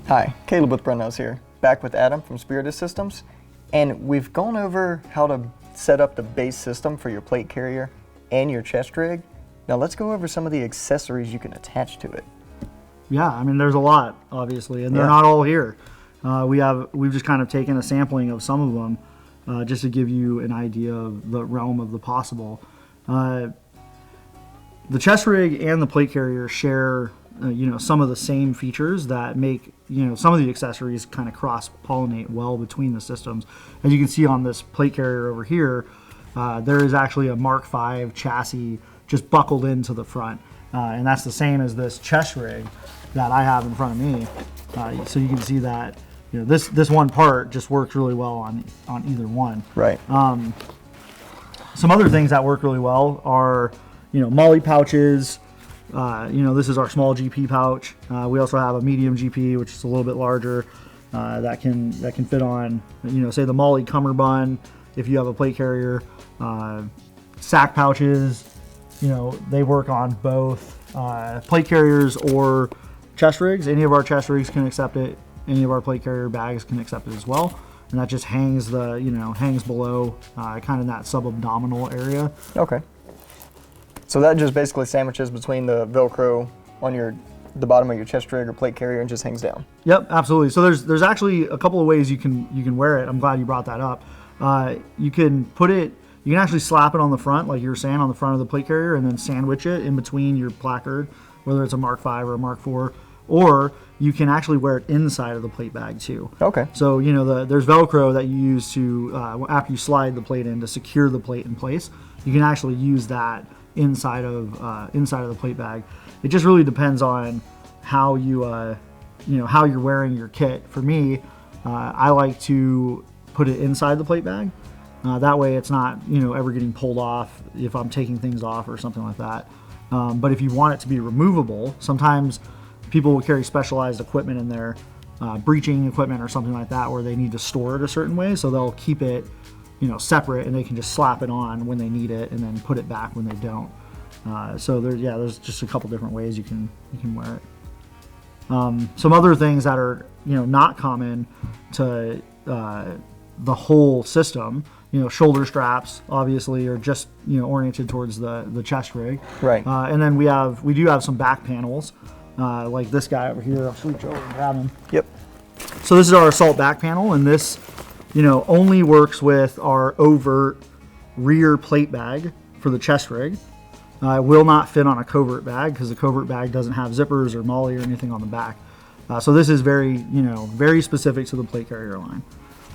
Hi, Caleb with Brownells here, back with Adam from Spiritus Systems, and we've gone over how to set up the base system for your plate carrier and your chest rig. Now let's go over some of the accessories you can attach to it. Yeah, I mean there's a lot, obviously, and they're not all here. We've just kind of taken a sampling of some of them just to give you an idea of the realm of the possible. The chest rig and the plate carrier share some of the same features that make some of the accessories kind of cross-pollinate well between the systems. As you can see on this plate carrier over here, there is actually a Mark V chassis just buckled into the front, and that's the same as this chest rig that I have in front of me. So you can see that this one part just works really well on either one. Right. Some other things that work really well are MOLLE pouches. This is our small GP pouch. We also have a medium GP, which is a little bit larger, that can fit on, say the MOLLE cummerbund if you have a plate carrier. Sack pouches, they work on both plate carriers or chest rigs. Any of our chest rigs can accept it. Any of our plate carrier bags can accept it as well. And that just hangs hangs below, kind of in that sub-abdominal area. Okay. So that just basically sandwiches between the Velcro on the bottom of your chest rig or plate carrier and just hangs down. Yep, absolutely. So there's actually a couple of ways you can wear it. I'm glad you brought that up. You can actually slap it on the front, like you were saying, on the front of the plate carrier, and then sandwich it in between your placard, whether it's a Mark V or a Mark IV, or you can actually wear it inside of the plate bag too. Okay. So there's Velcro that you use to after you slide the plate in to secure the plate in place. You can actually use that inside of the plate bag. It just really depends on how how you're wearing your kit. For me, I like to put it inside the plate bag. That way it's not ever getting pulled off if I'm taking things off or something like that. But if you want it to be removable, sometimes people will carry specialized equipment in there, breaching equipment or something like that, where they need to store it a certain way, so they'll keep it separate, and they can just slap it on when they need it and then put it back when they don't. So there's just a couple different ways you can wear it. Some other things that are not common to the whole system, shoulder straps obviously are just oriented towards the chest rig. Right. And then we do have some back panels, like this guy over here. I'll switch over and grab him. Yep. So this is our assault back panel, and this only works with our overt rear plate bag for the chest rig. It will not fit on a covert bag because the covert bag doesn't have zippers or MOLLE or anything on the back. So this is very specific to the plate carrier line.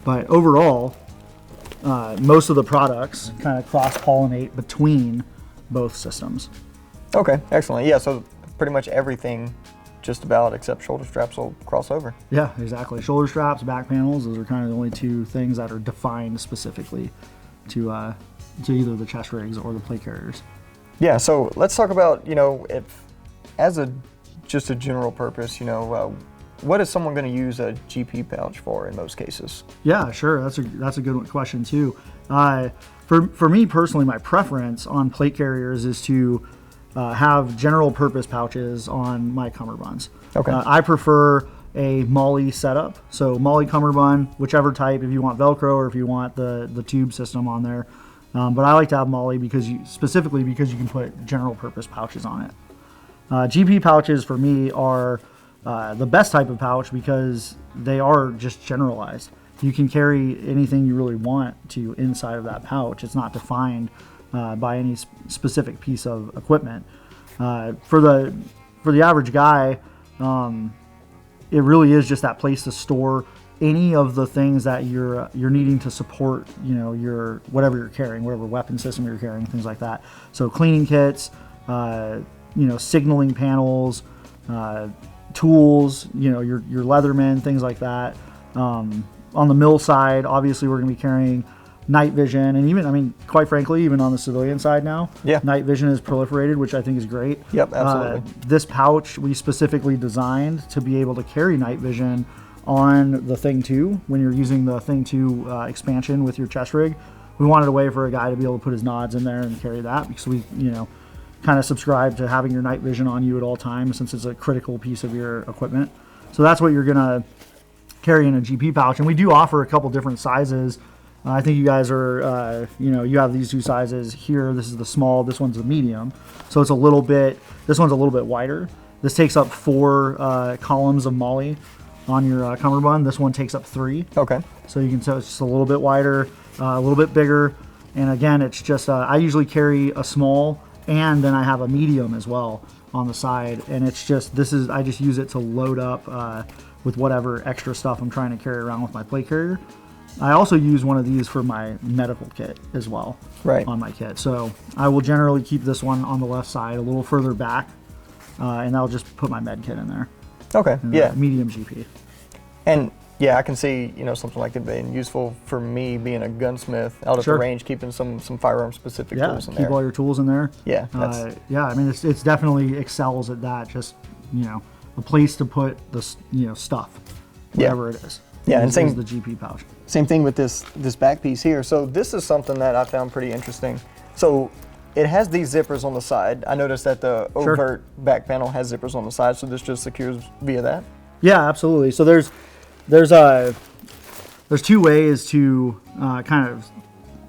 But overall, most of the products kind of cross-pollinate between both systems. Okay, excellent. Yeah, so pretty much everything just about except shoulder straps will cross over. Yeah, exactly. Shoulder straps, back panels, those are kind of the only two things that are defined specifically to either the chest rigs or the plate carriers. Yeah, so let's talk about, if as just a general purpose, what is someone going to use a GP pouch for in most cases? Yeah, sure. That's a good question too. For me personally, my preference on plate carriers is to have general purpose pouches on my cummerbunds. Okay. I prefer a MOLLE setup. So MOLLE cummerbund, whichever type, if you want Velcro or if you want the tube system on there. But I like to have MOLLE specifically because you can put general purpose pouches on it. GP pouches for me are the best type of pouch because they are just generalized. You can carry anything you really want to inside of that pouch. It's not defined by any specific piece of equipment. For the average guy, it really is just that place to store any of the things that you're needing to support, your whatever you're carrying, whatever weapon system you're carrying, things like that. So cleaning kits, signaling panels, tools, your Leatherman, things like that. On the mill side, obviously we're going to be carrying night vision, and even, quite frankly, even on the civilian side now, night vision is proliferated, which I think is great. Yep, absolutely. This pouch we specifically designed to be able to carry night vision on the Thing 2 when you're using the Thing 2 expansion with your chest rig. We wanted a way for a guy to be able to put his nods in there and carry that because we, kind of subscribe to having your night vision on you at all times since it's a critical piece of your equipment. So that's what you're gonna carry in a GP pouch, and we do offer a couple different sizes. I think you guys are, you have these two sizes here. This is the small, this one's the medium. So it's a little bit, this one's a little bit wider. This takes up 4 columns of MOLLE on your cummerbund. This one takes up 3. Okay. So you can tell it's just a little bit wider, a little bit bigger. And again, it's just, I usually carry a small and then I have a medium as well on the side. And it's just, I just use it to load up with whatever extra stuff I'm trying to carry around with my plate carrier. I also use one of these for my medical kit as well on my kit. So I will generally keep this one on the left side a little further back, and I'll just put my med kit in there. Okay, yeah. Medium GP. And yeah, I can see, something like that being useful for me being a gunsmith out at the range, keeping some firearm specific tools in there. Keep all your tools in there. Yeah. I mean, it's definitely excels at that. Just, a place to put the, stuff, whatever it is. Yeah, and same the GP pouch. Same thing with this back piece here. So this is something that I found pretty interesting. So it has these zippers on the side. I noticed that the overt back panel has zippers on the side, so this just secures via that. Yeah, absolutely. So there's 2 ways to kind of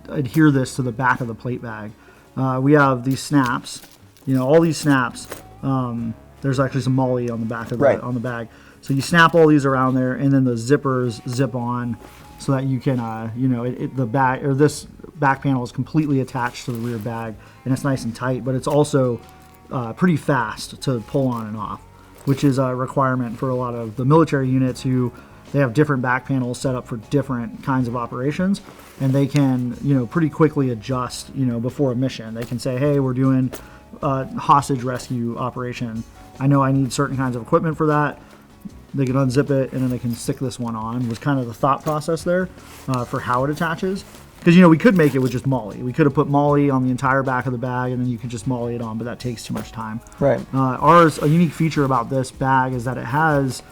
adhere this to the back of the plate bag. We have these snaps. All these snaps. There's actually some MOLLE on the back of on the bag. So you snap all these around there, and then the zippers zip on, so that you can, the back or this back panel is completely attached to the rear bag, and it's nice and tight. But it's also pretty fast to pull on and off, which is a requirement for a lot of the military units who they have different back panels set up for different kinds of operations, and they can, pretty quickly adjust, before a mission. They can say, hey, we're doing a hostage rescue operation. I know I need certain kinds of equipment for that. They can unzip it, and then they can stick this one on. Was kind of the thought process there for how it attaches. Because, we could make it with just MOLLE. We could have put MOLLE on the entire back of the bag, and then you could just MOLLE it on, but that takes too much time. Right. A unique feature about this bag is that it has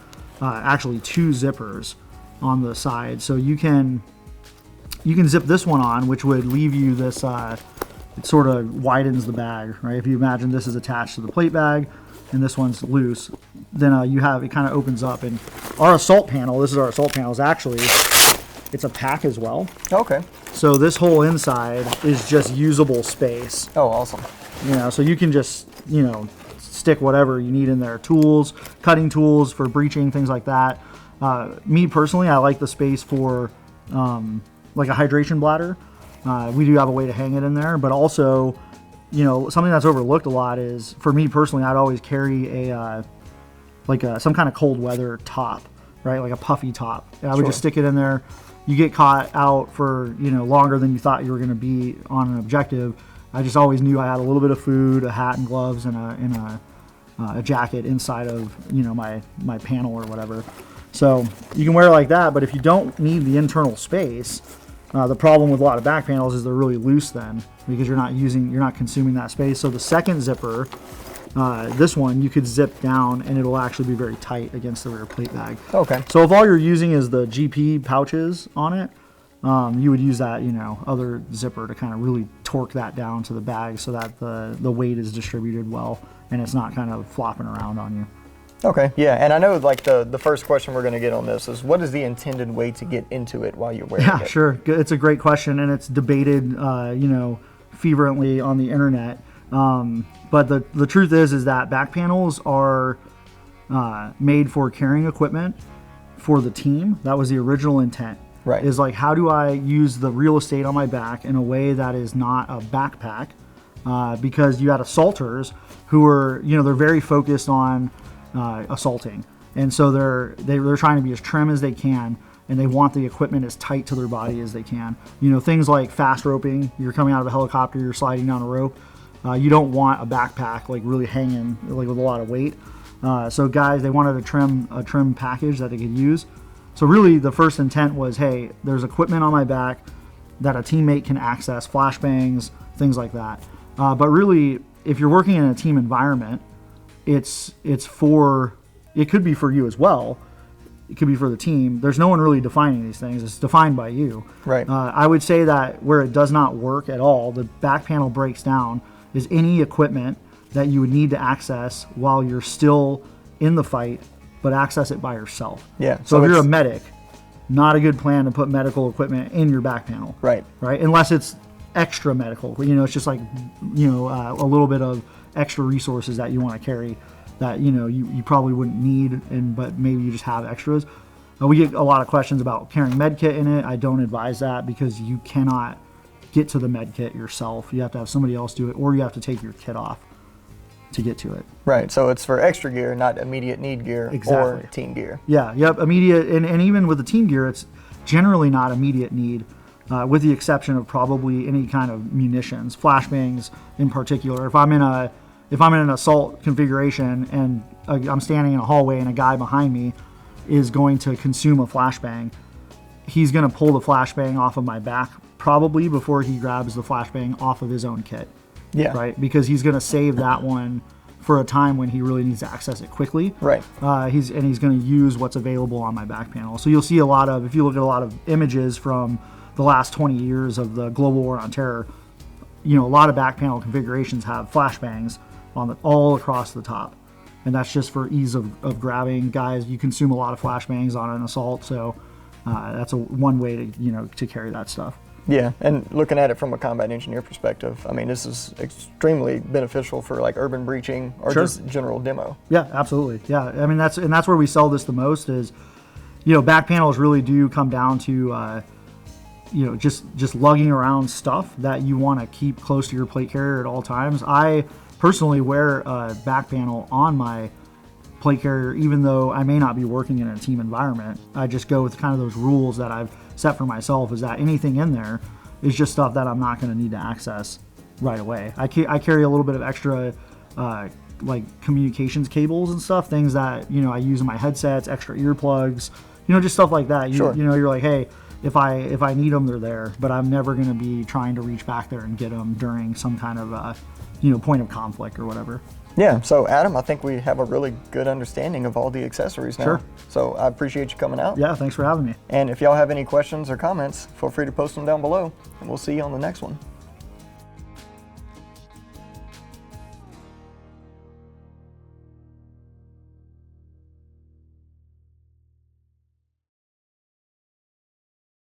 actually 2 zippers on the side. So you can zip this one on, which would leave you this, it sort of widens the bag, right? If you imagine this is attached to the plate bag, and this one's loose, then you have, it kind of opens up. And our assault panel, this is our assault panel, is actually, it's a pack as well. Okay. So this whole inside is just usable space. Oh, awesome. So you can just, stick whatever you need in there. Tools, cutting tools for breaching, things like that. Me personally, I like the space for like a hydration bladder. We do have a way to hang it in there, but also, something that's overlooked a lot is, for me personally, I'd always carry some kind of cold weather top, right? Like a puffy top. And I would just stick it in there. You get caught out for, longer than you thought you were going to be on an objective. I just always knew I had a little bit of food, a hat and gloves, and a jacket inside of, my panel or whatever. So you can wear it like that, but if you don't need the internal space, the problem with a lot of back panels is they're really loose then, because you're not consuming that space. So the second zipper, this one, you could zip down and it'll actually be very tight against the rear plate bag. Okay. So if all you're using is the GP pouches on it, you would use that, other zipper to kind of really torque that down to the bag so that the weight is distributed well and it's not kind of flopping around on you. Okay, yeah, and I know like the first question we're going to get on this is, what is the intended way to get into it while you're wearing it? Yeah, sure. It's a great question, and it's debated, fervently on the internet. But the truth is that back panels are made for carrying equipment for the team. That was the original intent. Right. Is like, how do I use the real estate on my back in a way that is not a backpack? Because you had assaulters who are, they're very focused on assaulting, and so they're trying to be as trim as they can, and they want the equipment as tight to their body as they can. Things like fast roping. You're coming out of a helicopter, you're sliding down a rope. You don't want a backpack like really hanging like with a lot of weight. So guys, they wanted a trim package that they could use. So really, the first intent was, hey, there's equipment on my back that a teammate can access, flashbangs, things like that. But really, if you're working in a team environment, it could be for you as well. It could be for the team. There's no one really defining these things. It's defined by you. Right. I would say that where it does not work at all, the back panel breaks down, is any equipment that you would need to access while you're still in the fight but access it by yourself. Yeah. So if you're a it's- medic, not a good plan to put medical equipment in your back panel. Right. Right. Unless it's extra medical. It's just like, a little bit of extra resources that you want to carry that, you probably wouldn't need, but maybe you just have extras. We get a lot of questions about carrying med kit in it. I don't advise that because you cannot get to the med kit yourself. You have to have somebody else do it, or you have to take your kit off to get to it. Right. So it's for extra gear, not immediate need gear Exactly. or team gear. Yeah, yep, immediate, and even with the team gear, it's generally not immediate need, with the exception of probably any kind of munitions, flashbangs in particular. If I'm in an assault configuration and I'm standing in a hallway and a guy behind me is going to consume a flashbang, he's going to pull the flashbang off of my back probably before he grabs the flashbang off of his own kit. Yeah. Right, because he's going to save that one for a time when he really needs to access it quickly. Right. He's going to use what's available on my back panel. So you'll see if you look at a lot of images from the last 20 years of the global war on terror, a lot of back panel configurations have flashbangs all across the top. And that's just for ease of grabbing. Guys, you consume a lot of flashbangs on an assault, so that's one way to carry that stuff. Yeah, and looking at it from a combat engineer perspective, I mean, this is extremely beneficial for like urban breaching or Sure. just general demo. Yeah, absolutely. Yeah, I mean that's where we sell this the most is, back panels really do come down to, just lugging around stuff that you want to keep close to your plate carrier at all times. I personally wear a back panel on my plate carrier, even though I may not be working in a team environment. I just go with kind of those rules that I've set for myself, is that anything in there is just stuff that I'm not going to need to access right away. I carry a little bit of extra like communications cables and stuff, things that I use in my headsets, extra earplugs, just stuff like that. Sure. You're like, hey, if I need them, they're there, but I'm never going to be trying to reach back there and get them during some kind of point of conflict or whatever. Yeah, so Adam, I think we have a really good understanding of all the accessories now. Sure. So I appreciate you coming out. Yeah, thanks for having me. And if y'all have any questions or comments, feel free to post them down below, and we'll see you on the next one.